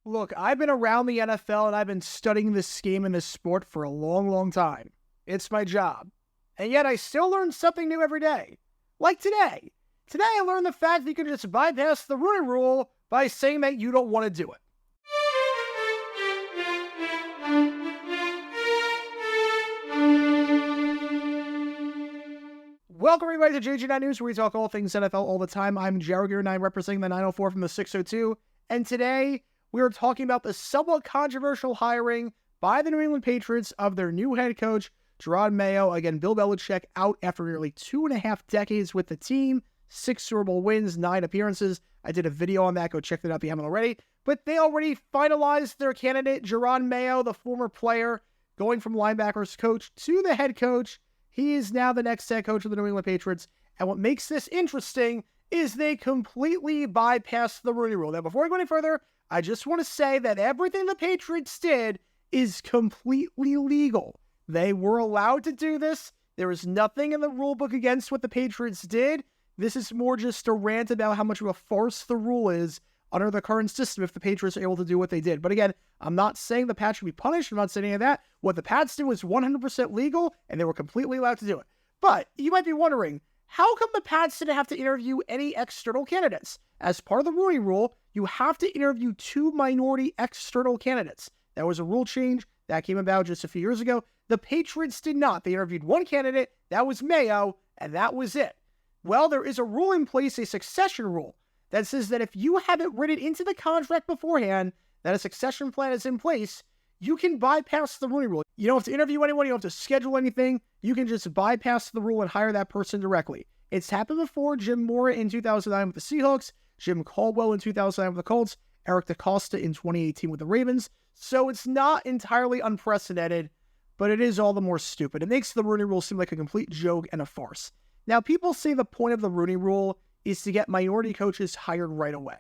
Look, I've been around the NFL and I've been studying this game and this sport for a long, long time. It's my job. And yet I still learn something new every day. Like today. Today I learned the fact that you can just bypass the Rooney Rule by saying that you don't want to do it. Welcome everybody to JG9 News, where we talk all things NFL all the time. I'm Jerod Mayo, representing the 904 from the 602. And today we are talking about the somewhat controversial hiring by the New England Patriots of their new head coach, Jerod Mayo. Again, Bill Belichick out after nearly 2.5 decades with the team, 6 Super Bowl wins, 9 appearances. I did a video on that. Go check that out if you haven't already. But they already finalized their candidate, Jerod Mayo, the former player, going from linebackers coach to the head coach. He is now the next head coach of the New England Patriots. And what makes this interesting is they completely bypassed the Rooney Rule. Now, before I go any further, I just want to say that everything the Patriots did is completely legal. They were allowed to do this. There is nothing in the rule book against what the Patriots did. This is more just a rant about how much of a farce the rule is under the current system if the Patriots are able to do what they did. But again, I'm not saying the Pats should be punished. I'm not saying any of that. What the Pats did was 100% legal, and they were completely allowed to do it. But you might be wondering, how come the Pats didn't have to interview any external candidates? As part of the Rooney Rule, you have to interview 2 minority external candidates. That was a rule change that came about just a few years ago. The Patriots did not. They interviewed one candidate, that was Mayo, and that was it. Well, there is a rule in place, a succession rule, that says that if you have it written into the contract beforehand that a succession plan is in place, you can bypass the Rooney Rule. You don't have to interview anyone. You don't have to schedule anything. You can just bypass the rule and hire that person directly. It's happened before. Jim Mora in 2009 with the Seahawks, Jim Caldwell in 2009 with the Colts, Eric DeCosta in 2018 with the Ravens. So it's not entirely unprecedented, but it is all the more stupid. It makes the Rooney Rule seem like a complete joke and a farce. Now, people say the point of the Rooney Rule is to get minority coaches hired right away.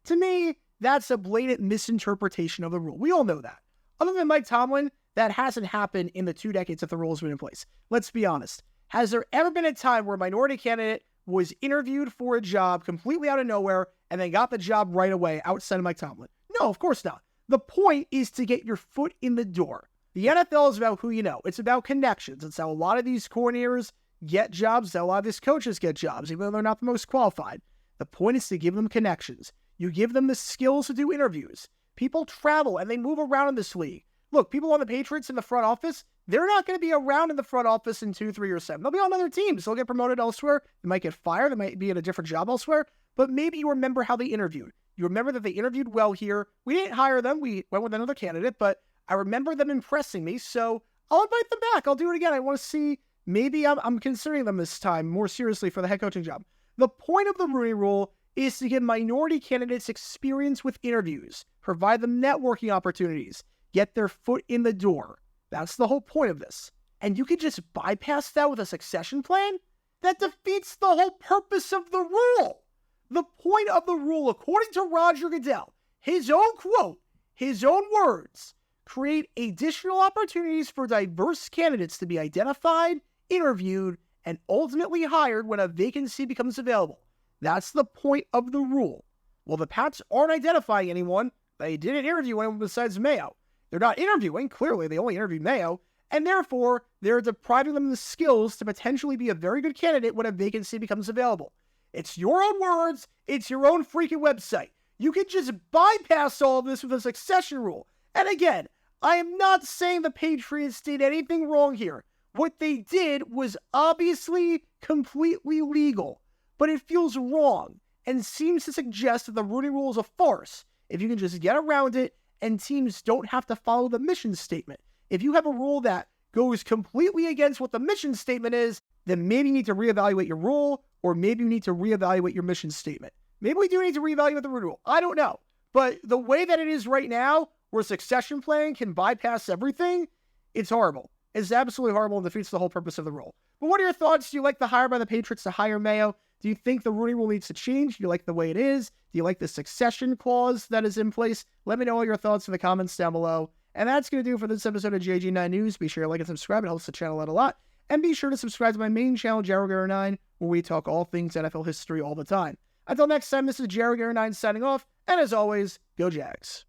To me, that's a blatant misinterpretation of the rule. We all know that. Other than Mike Tomlin, that hasn't happened in the 2 decades that the rule has been in place. Let's be honest. Has there ever been a time where a minority candidate was interviewed for a job completely out of nowhere and then got the job right away outside of Mike Tomlin? No, of course not. The point is to get your foot in the door. The NFL is about who you know. It's about connections. It's how a lot of these coordinators get jobs, how a lot of these coaches get jobs, even though they're not the most qualified. The point is to give them connections. You give them the skills to do interviews. People travel and they move around in this league. Look, people on the Patriots in the front office, they're not going to be around in the front office in 2, 3, or 7. They'll be on other teams. They'll get promoted elsewhere. They might get fired. They might be at a different job elsewhere. But maybe you remember how they interviewed. You remember that they interviewed well here. We didn't hire them. We went with another candidate, but I remember them impressing me, so I'll invite them back. I'll do it again. I want to see, maybe I'm considering them this time more seriously for the head coaching job. The point of the Rooney Rule is to give minority candidates experience with interviews, provide them networking opportunities, get their foot in the door. That's the whole point of this. And you can just bypass that with a succession plan? That defeats the whole purpose of the rule. The point of the rule, according to Roger Goodell, his own quote, his own words, create additional opportunities for diverse candidates to be identified, interviewed, and ultimately hired when a vacancy becomes available. That's the point of the rule. Well, the Pats aren't identifying anyone. They didn't interview anyone besides Mayo. They're not interviewing. Clearly, they only interviewed Mayo. And therefore, they're depriving them of the skills to potentially be a very good candidate when a vacancy becomes available. It's your own words. It's your own freaking website. You can just bypass all of this with a succession rule. And again, I am not saying the Patriots did anything wrong here. What they did was obviously completely legal, but it feels wrong and seems to suggest that the Rooney Rule is a farce if you can just get around it and teams don't have to follow the mission statement. If you have a rule that goes completely against what the mission statement is, then maybe you need to reevaluate your rule, or maybe you need to reevaluate your mission statement. Maybe we do need to reevaluate the Rooney Rule. I don't know. But the way that it is right now, where succession planning can bypass everything, it's horrible. It's absolutely horrible and defeats the whole purpose of the rule. But what are your thoughts? Do you like the hire by the Patriots to hire Mayo? Do you think the Rooney Rule needs to change? Do you like the way it is? Do you like the succession clause that is in place? Let me know all your thoughts in the comments down below. And that's going to do it for this episode of JG9 News. Be sure to like and subscribe. It helps the channel out a lot. And be sure to subscribe to my main channel, Jerod 9, where we talk all things NFL history all the time. Until next time, this is Jerod 9 signing off. And as always, go Jags.